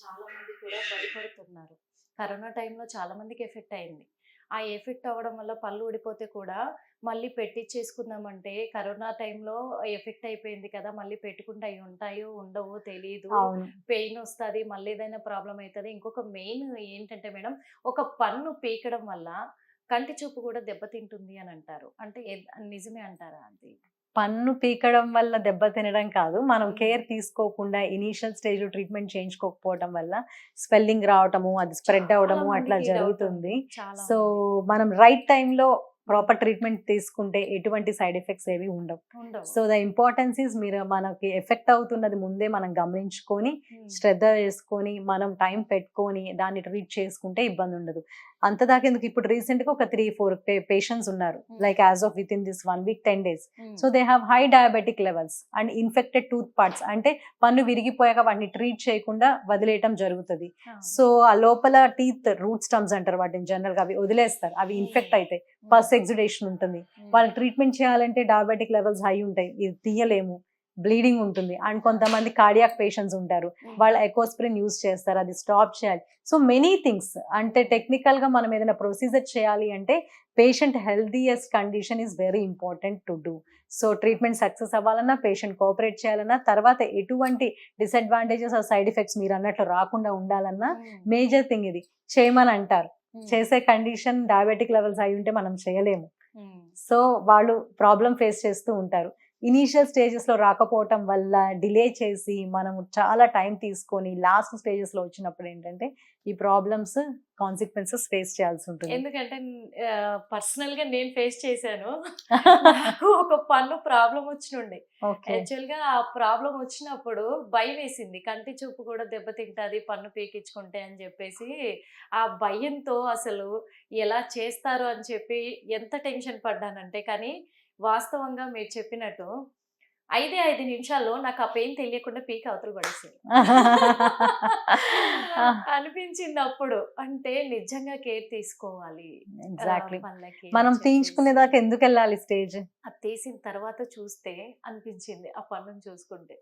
చాలా మంది కూడా భయపడుతున్నారు. కరోనా టైంలో చాలా మందికి ఎఫెక్ట్ అయింది. ఆ ఎఫెక్ట్ అవ్వడం వల్ల పళ్ళు ఊడిపోతే కూడా మళ్ళీ పెట్టిచ్చేసుకుందామంటే కరోనా టైంలో ఎఫెక్ట్ అయిపోయింది కదా! మళ్ళీ పెట్టుకుంటే అయి ఉంటాయో, ఉండవో తెలీదు. అవును. పెయిన్ ఒస్తది. మళ్ళీ ఏదైనా ప్రాబ్లమ్ అయితది. ఇంకొక మెయిన్ ఏంటంటే మేడం, ఒక పన్ను పీకడం వల్ల కంటి చూపు కూడా దెబ్బతింటుంది అని అంటారు. అంటే నిజమే అంటారా అది? పన్ను పీకడం వల్ల దెబ్బ తినడం కాదు. మనం హ్మ్. కేర్ తీసుకోకుండా ఇనీషియల్ స్టేజ్‌లో ట్రీట్మెంట్ చేయించుకోకపోవటం వల్ల స్వెల్లింగ్ రావటము, అది స్ప్రెడ్ చాలా అవ్వడము అట్లా మందికి డౌట్ ఉంది. జరుగుతుంది. చాలా సో, మంది. మనం రైట్ టైమ్‌లో ప్రాపర్ ట్రీట్మెంట్ తీసుకుంటే ఎటువంటి సైడ్ ఎఫెక్ట్స్ ఏవి ఉండవు. ఉండవు. సో, ద ఇంపార్టెన్స్ ఈస్ మీరు మనకి ఎఫెక్ట్ అవుతున్నది ముందే మనం గమనించుకొని, హ్మ్. శ్రద్ధ చేసుకొని, మనం టైం పెట్టుకొని దాన్ని ట్రీట్ చేసుకుంటే ఇబ్బందుండదు. అంతదాకెందుకు ఇప్పుడు రీసెంట్‌గా ఒక 3, 4 పేషెంట్స్ ఉన్నారు. Hmm. Like as of within this 1 week, 10 days. Hmm. So, they have high diabetic levels and infected tooth parts. అంటే పన్ను విరిగిపోయాక వాటిని ట్రీట్ చేయకుండా వదిలేయటం జరుగుతది. ఆ! సో, ఆ లోపల టీత్ రూట్ స్టమ్స్ అంటారు వాటిని జనరల్‌గా, అవి వదిలేస్తారు. అవి ఇన్ఫెక్ట్ హ్మ్. అయితాయి. హ్మ్. పస్ ఎగ్జుడేషన్ ఉంటుంది. హ్మ్. వాళ్ళకి ట్రీట్మెంట్ చేయాలంటే డయాబెటిక్ లెవెల్స్ హై ఉంటాయి. ఇది తీయలేము. బ్లీడింగ్ ఉంటుంది. అండ్ కొంతమంది కార్డియాక్ పేషెంట్స్ ఉంటారు. హ్మ్. వాళ్ళు ఎకోస్ప్రిన్ యూజ్ చేస్తారు. అది స్టాప్ చేయాలి. సో, మెనీ థింగ్స్ అంటే టెక్నికల్‌గా మనం ఏదైనా ప్రొసీజర్ చేయాలి అంటే patient healthiest condition is very important to do. So, treatment success అవ్వాలన్నా, పేషెంట్ కోఆపరేట్ చేయాలన్నా, తర్వాత ఎటువంటి డిసడ్వాంటేజెస్ ఆర్ సైడ్ ఎఫెక్ట్స్ మీరన్నట్లు రాకుండా ఉండాలన్నా హ్మ్. మేజర్ థింగ్ ఇది. చేయమని అంటారు. హ్మ్. చేసే కండిషన్ డయాబెటిక్ లెవెల్స్ అయి ఉంటే మనం చేయలేము. హ్మ్. సో, వాళ్ళు ప్రాబ్లమ్ ఫేస్ చేస్తూ ఉంటారు. ఇనీషియల్ స్టేజెస్‌లో రాకపోవటం వల్ల డిలే చేసి, మనము చాలా టైం తీసుకొని లాస్ట్ స్టేజెస్‌లో వచ్చినప్పుడేంటంటే, ఈ ప్రాబ్లమ్స్, కాన్సిక్వెన్సెస్ ఫేస్ చేయాల్సుంటుంది. ఎందుకంటే పర్సనల్‌గా నేను ఫేస్ చేశాను. నాకు ఒక పన్ను ప్రాబ్లమ్ వచ్చినుండే. ఓకే. యాక్చువల్‌గా ఆ ప్రాబ్లమ్ వచ్చినప్పుడు భయమేసింది. కంటి చూపు కూడా దెబ్బతింటది పన్ను పీకించుకుంటే అని జెప్పేసి, ఆ భయంతో అసలు ఎలా చేస్తారు అని చెప్పి ఎంత టెన్షన్ పడ్డానంటే, కానీ వాస్తవంగా మీరు చెప్పినట్టు 5 నిమిషాల్లో నాకు ఆ పెయిన్ తెలియకుండా పీకి అవతల పడేసారు. అనిపించిందప్పుడు. అంటే నిజంగా కేర్ తీసుకోవాలి. ఎగ్జాక్ట్‌లీ. పళ్ళకి అని మనం చెప్పేసి. తీయించుకునేదాకా ఎందుకెళ్ళాలి స్టేజ్? అది తీసిన తర్వాత చూస్తే అనిపించింది. ఆ పన్నుని చూసుకుంటే.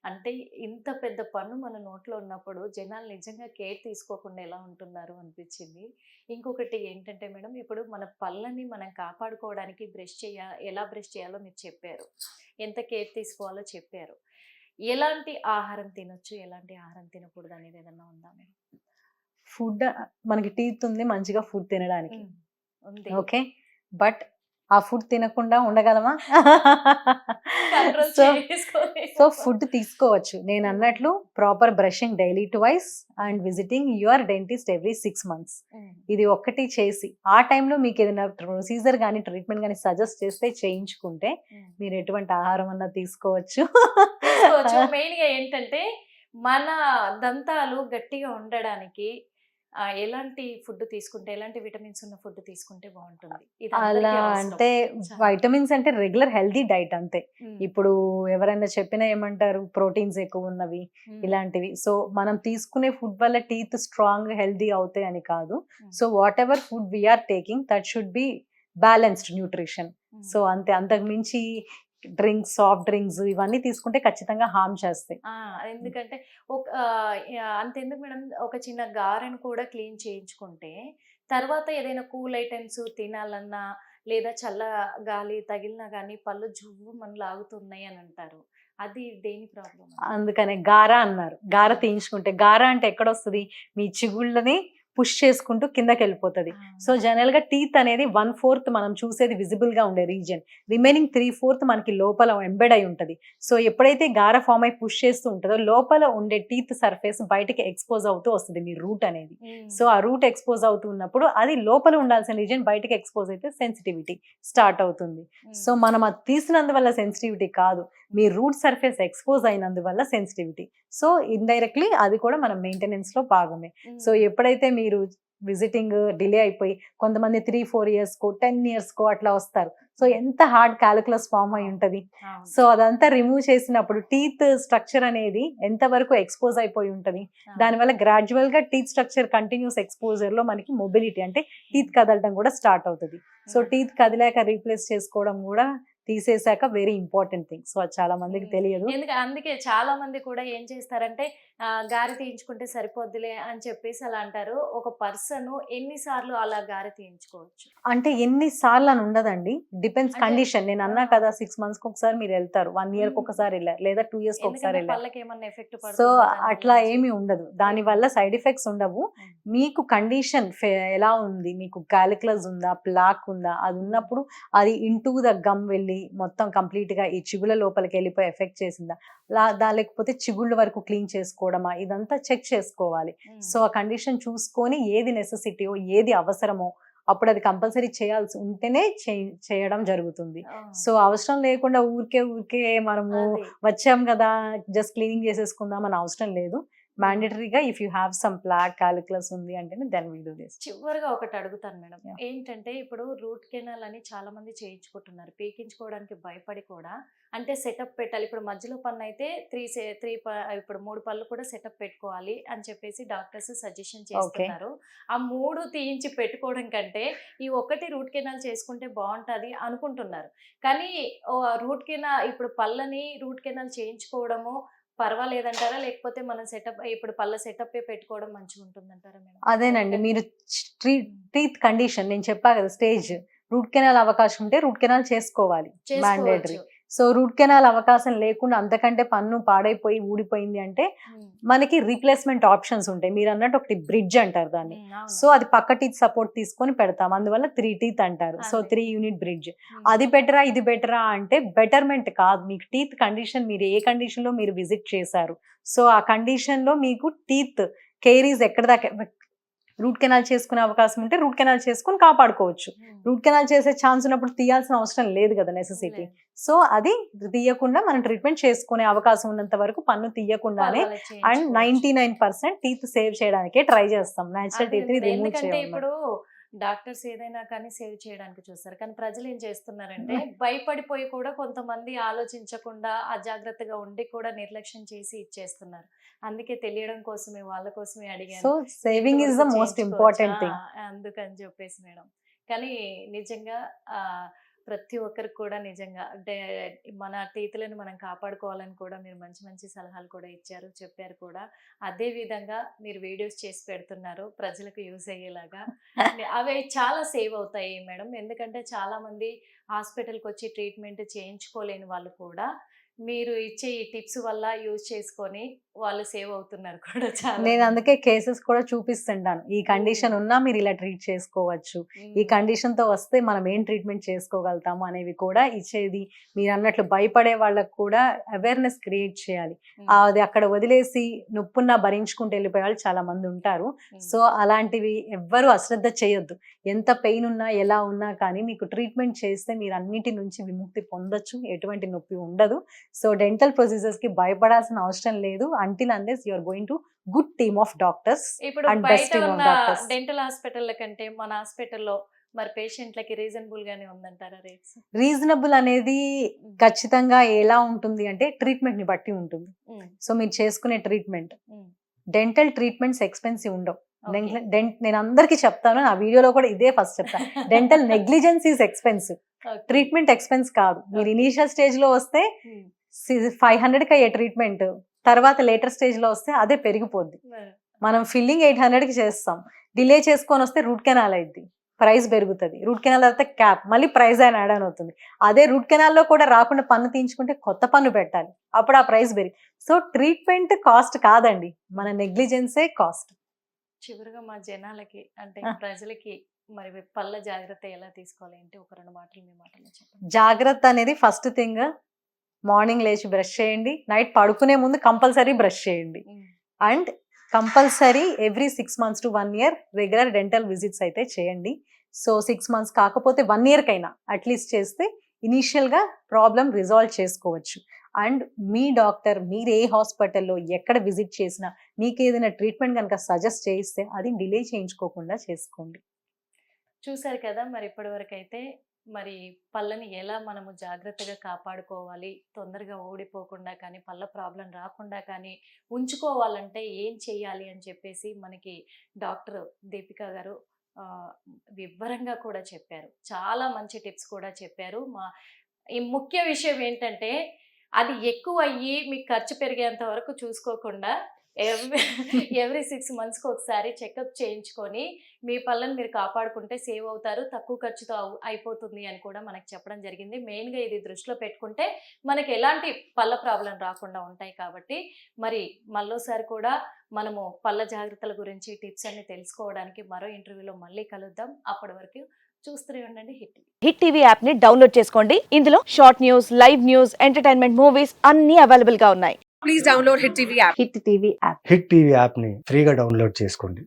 అంటే ఇంత పెద్ద పన్ను మన నోట్లో ఉన్నప్పుడు జనాలు నిజంగా కేర్ తీసుకోకుండా ఎలా ఉంటున్నారు అనిపించింది. ఇంకొకటి ఏంటంటే మేడం, ఇప్పుడు మన పళ్ళని మనం కాపాడుకోవడానికి ఎలా బ్రష్ చేయాలో మీరు చెప్పారు. ఎంత కేర్ తీసుకోవాలో చెప్పారు. ఎలాంటి ఆహారం తినొచ్చు, ఎలాంటి ఆహారం తినకూడదు అనేది ఏదన్నా ఉందా మేడం? ఫుడ్ మనకి టీత్ ఉంది మంచిగా ఫుడ్ తినడానికి. హ్మ్. ఉంది. ఓకే. బట్ ఆ ఫుడ్ తినకుండా ఉండగలమా? కంట్రోల్ సో, చేసుకోలేము. సో ఫుడ్ తీసుకోవచ్చు. హ్మ్. నేనన్నట్లు proper brushing daily twice and visiting your dentist every 6 months. Hmm. ఇది ఒక్కటి చేసి, ఆ టైంలో మీకేదైనా ప్రొసీజర్ గాని, ట్రీట్మెంట్ గాని సజెస్ట్ చేస్తే చేయించుకుంటే, హ్మ్. మీరు ఎటువంటి ఆహారం అన్నా తీసుకోవచ్చు. తీసుకోవచ్చు. మెయిన్‌గా ఏంటంటే, మన దంతాలు గట్టిగా ఉండడానికి ఎలాంటి ఫుడ్ తీసుకుంటే, ఎలాంటి విటమిన్స్ ఉన్న ఫుడ్ తీసుకుంటే బావుంటుంది? ఇది అలా అందరికీ అవసరం. అంటే చాలా. వైటమిన్స్ అంటే రెగ్యులర్ హెల్తీ డైట్ అంతే. హ్మ్. ఇప్పుడు ఎవరైనా చెప్పినా ఏమంటారు? ప్రోటీన్స్ ఎక్కువున్నవి హ్మ్. ఇలాంటివి. సో, మనం తీసుకునే ఫుడ్ వల్ల టీత్ స్ట్రాంగ్, హెల్తీ అవుతాయి అని కాదు. Hmm. So, whatever food we are taking that should be balanced nutrition. Hmm. So, అంతే. అంతకు మించి డ్రింక్స్, సాఫ్ట్ డ్రింక్స్ ఇవన్నీ తీసుకుంటే ఖచ్చితంగా హార్మ్ చేస్తాయి. ఆ! ఎందుకంటే అంతెందుకు మేడం, ఒక చిన్న గారెను కూడా క్లీన్ చేయించుకుంటే, తర్వాత ఏదైనా కూల్ ఐటెమ్స్ తినాలన్నా, లేదా చల్ల గాలి తగిలినా గానీ పళ్ళు జువ్వుమని లాగుతున్నాయి అని అంటారు. అది దేని ప్రాబ్లమ్ అంటారు? అందుకనే గార అన్నారు. గార హ్మ్. తీయించుకుంటే, గార అంటే ఎక్కడొస్తది? మీ చిగుళ్ళని పుష్ చేసుకుంటూ కిందకెళ్ళిపోతది. ఆ! సో, జనరల్‌గా టీత్ అనేది 1/4 మనం చూసేది విజిబుల్‌గా ఉండే రీజియన్. రిమైనింగ్ 3/4 మనకి లోపల ఎంబెడ్ అయి ఉంటది. సో, ఎప్పుడైతే గార ఫార్మ్ అయి పుష్ చేస్తూ ఉంటదో, లోపల ఉండే టీత్ సర్ఫేస్ బయటికి ఎక్స్‌పోజ్ అవుతూ వస్తది మీ రూట్ అనేది. హ్మ్. సో, ఆ రూట్ ఎక్స్‌పోజ్ అవుతూ ఉన్నప్పుడు, అది లోపల ఉండాల్సిన రీజియన్ బయటికి ఎక్స్‌పోజ్ అయితే సెన్సిటివిటీ స్టార్ట్ అవుతుంది. హ్మ్. సో, మనం అది తీసినందువల్ల సెన్సిటివిటీ కాదు. మీ రూట్ సర్ఫేస్ ఎక్స్‌పోజ్ అయినందువల్ల సెన్సిటివిటీ. సో, ఇండైరెక్ట్‌లీ అది కూడా మన మెయింటెనెన్స్‌లో భాగమే. సో, హ్మ్. ఎప్పుడైతే మీరు విజిటింగ్ డిలే అయిపోయి కొంతమంది 3, 4 ఇయర్స్‌కో, 10 ఇయర్స్‌కో అట్లా వస్తారు. సో, ఎంత హార్డ్ కాలిక్యులస్ ఫార్మ్ అయి అవును. ఉంటది. అవును. సో, అదంతా రిమూవ్ చేసినప్పుడు టీత్ స్ట్రక్చర్ అనేది ఎంత వరకు ఎక్స్‌పోజ్ అయిపోయి ఉంటది. అవును. దానివల్ల గ్రాడ్యుయల్‌గా టీత్ స్ట్రక్చర్ కంటిన్యూస్ ఎక్స్‌పోజర్‌లో మనకి మొబిలిటీ అంటే హ్మ్. టీత్ కదలడం కూడా స్టార్ట్ అవుతది. సో, హ్మ్. టీత్ కదిలాక రీప్లేస్ చేసుకోవడం కూడా తీసేసాక వెరీ ఇంపార్టెంట్ థింగ్. సో అది చాలా మందికి తెలియదు. అందుకే చాలా మంది కూడా ఏం చేస్తారంటే గారి తీయించుకుంటే సరిపోద్దిలే అని చెప్పేసి అలా అంటారు. ఒక పర్సన్ ఎన్ని సార్లు అలా గారి తీయించుకోవచ్చు? అంటే ఎన్ని సార్లు అని ఉండదండి. డిపెండ్స్ అంటే కండిషన్. నేను అన్నా కదా 6 మంత్స్‌కి ఒకసారి మీరు వెళ్తారు. 1 ఇయర్‌కి హ్మ్. ఒకసారి ఎళ్లారు. లేదా 2 ఇయర్స్‌కి ఒకసారి ఎందుకంటే ఎళ్లారు. పళ్ళకేమన్నా ఎఫెక్ట్ సో పడుతుందా దానివల్ల అట్లా నుంచి? ఏమి ఉండదు. దానివల్ల సైడ్ ఎఫెక్ట్స్ ఉండవు. హ్మ్. మీకు కండిషన్ ఎలా ఉంది? మీకు కాలిక్యులస్ ఉందా? ప్లాక్ ఉందా? అది ఉన్నప్పుడు అది ఇంటూ ద గమ్ వెళ్లి మొత్తం కంప్లీట్‌గా ఈ చిగుళ్ళ లోపలికెళ్ళిపోయి ఎఫెక్ట్ చేసిందా? లేకపోతే చిగుళ్ళ వరకు క్లీన్ చేసుకోవడమా? ఇదంతా చెక్ చేసుకోవాలి. హ్మ్. సో ఆ కండిషన్ చూసుకొని ఏది నెసెసిటీయో, ఏది అవసరమో అప్పుడు అది కంపల్సరీ చేయాల్సి ఉంటేనే చేయడం జరుగుతుంది. ఆ! సో అవసరం లేకుండా ఊరికే మనము అది. వచ్చాం గదా! జస్ట్ క్లీనింగ్ చేసేసుకుందాం అని అవసరం లేదు. హ్మ్. మ్యాండేటరీగా if you have some plaque, calculus ఉంది అంటేనే దెన్ వి డు దిస్. చివరగా ఒకటి అడుగుతాను మేడం. యాహ్! ఏంటంటే ఇప్పుడు రూట్ కెనాల్ అని చాలా మంది చేయించుకుంటున్నారు. పీకించుకోవడానికి భయపడి కూడా అంటే సెటప్ పెట్టాలి. ఇప్పుడు మధ్యలో పన్నయితే 3 సే 3 ప ఇప్పుడు 3 పళ్ళు కూడా సెటప్ పెట్టుకోవాలి అని చెప్పేసి డాక్టర్స్ సజెషన్ ఓకే. చేస్తున్నారు. ఆ 3 తీయించి పెట్టుకోవడం కంటే ఈ ఒక్కటి రూట్ కెనాల్ చేసుకుంటే బావుంటది అనుకుంటున్నారు. కానీ రూట్ కెనాల్ ఇప్పుడు పళ్ళని రూట్ కెనాల్ చేయించుకోవడము పర్వాలేదంటారా? లేకపోతే మనం సెటప్ ఇప్పుడు పళ్ళ సెటప్పే పెట్టుకోవడం మంచిగుంటుందంటారా మేడం? అదేనండి. ఎందుకంటే మీరు హ్మ్. టీత్ కండిషన్ నేను చెప్పా గదా! స్టేజ్. హ్మ్. రూట్ కెనాల్ అవకాశం ఉంటే రూట్ కెనాల్ చేసుకోవాలి. మ్యాండేటరీ. చేసుకోవచ్చు. సో రూట్ కెనాల్ అవకాశం లేకుండా అంతకంటే పన్ను పాడైపోయి ఊడిపోయింది అంటే హ్మ్. మనకి రీప్లేస్‌మెంట్ ఆప్షన్స్ ఉంటాయి. మీరన్నట్టు ఒకటి బ్రిడ్జ్ అంటారు దాన్ని. హ్మ్. అవును. సో అది పక్క టీత్ సపోర్ట్ తీసుకొని పెడతాం. అందువల్ల 3 టీత్ అంటారు. సో అదే. 3 యూనిట్ బ్రిడ్జ్. హ్మ్. అది బెటరా? ఇది బెటరా? అంటే బెటర్‌మెంట్ కాదు. మీకు టీత్ కండిషన్ మీరు ఏ కండిషన్‌లో మీరు విజిట్ చేశారు. సో ఆ కండిషన్‌లో మీకు టీత్ కేరీస్ ఎక్కడి దాకా రూట్ కెనాల్ చేసుకునే అవకాశం ఉంటే రూట్ కెనాల్ చేసుకొని కాపాడుకోవచ్చు. హ్మ్. రూట్ కెనాల్ చేసే ఛాన్స్ ఉన్నప్పుడు తీయాల్సిన అవసరం లేదు గదా! నెసెసిటీ. లేదు. సో అది తీయకుండా మనం ట్రీట్మెంట్ చేసుకునే అవకాశం ఉన్నంత వరకు పన్ను తీయకుండానే పర్వాలేదు అండ్ చేయించుకోవచ్చు. 99% టీత్ సేవ్ చేయడానికే ట్రై చేస్తాం. నేచురల్ అదే టీత్‌ని మీరు రిమూవ్ ఎందుకంటే చేయమని. ఇప్పుడు డాక్టర్స్ ఏదైనా కానీ సేవ్ చేయడానికి చూస్తారు. కానీ ప్రజలు ఏం చేస్తున్నారంటే భయపడిపోయి కూడా కొంతమంది ఆలోచించకుండా అజాగ్రత్తగా ఉండి కూడా నిర్లక్ష్యం చేసి ఇచ్చేస్తున్నారు. అందుకే తెలియడం కోసమే వాళ్ళ కోసమే సో అడిగాను. సేవింగ్ ఈస్ ఎంతవరకు ద మోస్ట్ చేయించుకోవచ్చా? Important thing. అందుకని చెప్పేసి మేడం. కానీ నిజంగా ప్రతి ఒక్కరికి కూడా నిజంగా అంటే మన టీతులను మనం కాపాడుకోవాలని కూడా మీరు మంచి మంచి సలహాలు కూడా ఇచ్చారు. చెప్పారు కూడా. అదే విధంగా మీరు వీడియోస్ చేసి పెడుతున్నారు. ప్రజలకు యూజ్ అయ్యేలాగా. అవి చాలా సేవ్ అవుతాయి మేడం. ఎందుకంటే చాలామంది హాస్పిటల్‌కొచ్చి ట్రీట్మెంట్ చేయించుకోలేని వాళ్ళు కూడా మీరు ఇచ్చే ఈ టిప్స్ వల్ల యూజ్ చేసుకొని వాళ్ళు సేవ్ అవుతున్నారు కూడా చాలా నేను మంది. అందుకే కేసెస్ కూడా చూపిస్తుంటాను. ఈ హ్మ్. కండిషన్ ఉన్నా మీరు ఇలా ట్రీట్ చేసుకోవచ్చు. ఈ హ్మ్. కండిషన్‌తో వస్తే మనం ఏం ట్రీట్మెంట్ చేసుకోగలుగుతాము అనేవి కూడా ఇచ్చేది. మీరన్నట్లు భయపడే వాళ్ళకి కూడా అవేర్‌నెస్ క్రియేట్ చేయాలి. హ్మ్. అది అక్కడ వదిలేసి నొప్పున్నా భరించుకుంటూ వెళ్ళిపోయే వాళ్ళు చాలా మంది ఉంటారు. హ్మ్. సో, అలాంటివి ఎవ్వరు అశ్రద్ధ చేయొద్దు. ఎంత పెయిన్ ఉన్నా, ఎలా ఉన్నా కానీ మీకు ట్రీట్మెంట్ చేస్తే మీరు అన్నిటి నుంచి విముక్తి పొందొచ్చు. ఎటువంటి నొప్పి ఉండదు. సో, డెంటల్ ప్రొసీజర్స్‌కి భయపడాల్సిన అవసరం లేదు. Until unless you are going to good team of doctors ఇప్పుడు అండ్ బెస్ట్ బయట టీమ్ ఉన్న ఆఫ్ డాక్టర్స్. డెంటల్ హాస్పిటల్ల కంటే మన హాస్పిటల్‌లో మరి పేషెంట్‌లకి రీజనబుల్ గానే ఉందంటారా రేట్స్? రీజనబుల్ అనేది హ్మ్. ఖచ్చితంగా ఎలా ఉంటుంది అంటే ట్రీట్మెంట్‌ని బట్టి ఉంటుంది. హ్మ్. సో, మీరు చేసుకునే ట్రీట్మెంట్. హ్మ్. డెంటల్ ట్రీట్మెంట్స్ ఎక్స్‌పెన్సివ్ ఉండవు. ఓకే. నేను అందరికీ చెప్తాను. నా వీడియోలో కూడా ఇదే ఫస్ట్ చెప్తా. Dental negligence is expensive. Okay. Treatment expense కాదు. మీరు ఓకే. ఇనీషియల్ స్టేజ్‌లో వస్తే హ్మ్. 500కి అయ్యే ట్రీట్మెంట్ తర్వాత లేటర్ స్టేజ్‌లో వస్తే అదే పెరిగిపోద్ది. మరి మనం ఫిల్లింగ్ 800కి చేస్తాం. డిలే చేసుకొనొస్తే రూట్ కెనాల్ అయిద్ది. ప్రైస్ పెరుగుతది. రూట్ కెనాల్ తర్వాత క్యాప్. మళ్ళీ ప్రైస్ యాడ్ ఆన్ అవుతుంది. అదే రూట్ కెనాల్‌లో కూడా రాకుండా పన్ను తీయించుకుంటే కొత్త పన్ను పెట్టాలి. అప్పుడు ఆ ప్రైస్ సో, ట్రీట్మెంట్ కాస్ట్ కాదండి. మన నెగ్లిజెన్సే కాస్ట్. చివరగా మా జనాలకి అంటే ఆ! ప్రజలకి మరి పళ్ళ జాగ్రత్త ఎలా తీసుకోవాలి అంటే ఒక 2 మాటలు మీ మాటల్లో చెప్పండి. జాగ్రత్త అనేది ఫస్ట్ థింగ్. మార్నింగ్ లేచి బ్రష్ చేయండి. నైట్ పడుకునే ముందు కంపల్సరీ బ్రష్ చేయండి. హ్మ్. And compulsory every 6 months to 1 year regular dental visits అయితే చేయండి. సో, 6 మంత్స్ కాకపోతే 1 ఇయర్‌కైనా అట్‌లీస్ట్ చేస్తే ఇనీషియల్‌గా ప్రాబ్లమ్ రిజాల్వ్ చేసుకోవచ్చు. అండ్ మీ డాక్టర్ మీరు ఏ హాస్పిటల్‌లో ఎక్కడ విజిట్ చేసినా మీకేదైనా ట్రీట్మెంట్ గనుక సజెస్ట్ చేయిస్తే అది డిలే చేయించుకోకుండా చేసుకోండి. చూసారు కదా! మరి ఇప్పటివరకైతే మరి పళ్ళని ఎలా మనము జాగ్రత్తగా కాపాడుకోవాలి, తొందరగా ఊడిపోకుండా కానీ, పళ్ళ ప్రాబ్లమ్ రాకుండా కానీ, ఉంచుకోవాలంటే ఏం చేయాలి అని చెప్పేసి మనకి డాక్టర్ దీపిక గారు ఆహ్, వివరంగా కూడా చెప్పారు. చాలా మంచి టిప్స్ కూడా చెప్పారు. ఈ ముఖ్య విషయం ఏంటంటే, అది ఎక్కువయ్యి మీకు ఖర్చు పెరిగేంత వరకు చూసుకోకుండా ఎవ్రీ ఎవ్రీ 6 మంత్స్‌కి ఒకసారి చెకప్ చేయించుకొని, మీ పళ్ళని మీరు కాపాడుకుంటే సేవ్ అవుతారు. తక్కువ ఖర్చుతో అయిపోతుంది అని కూడా మనకు చెప్పడం జరిగింది. మెయిన్‌గా ఇది దృష్టిలో పెట్టుకుంటే మనకి ఎలాంటి పళ్ళ ప్రాబ్లమ్ రాకుండా ఉంటాయి కాబట్టి, మరి మళ్ళోసారి కూడా మనము పళ్ళ జాగ్రత్తల గురించి టిప్స్ అన్ని తెలుసుకోవడానికి మరో ఇంటర్వ్యూలో మళ్ళీ కలుద్దాం. అప్పటి వరకు చూస్తూనే ఉండండి హిట్. హిట్ టీవీ యాప్ ని డౌన్లోడ్ చేసుకోండి. ఇందులో short news, live news, entertainment movies అన్ని అవైలబుల్ గా ఉన్నాయి. Please download Hit TV app. Hit TV app. Hit TV యాప్ని ఫ్రీగా డౌన్లోడ్ చేసుకోండి.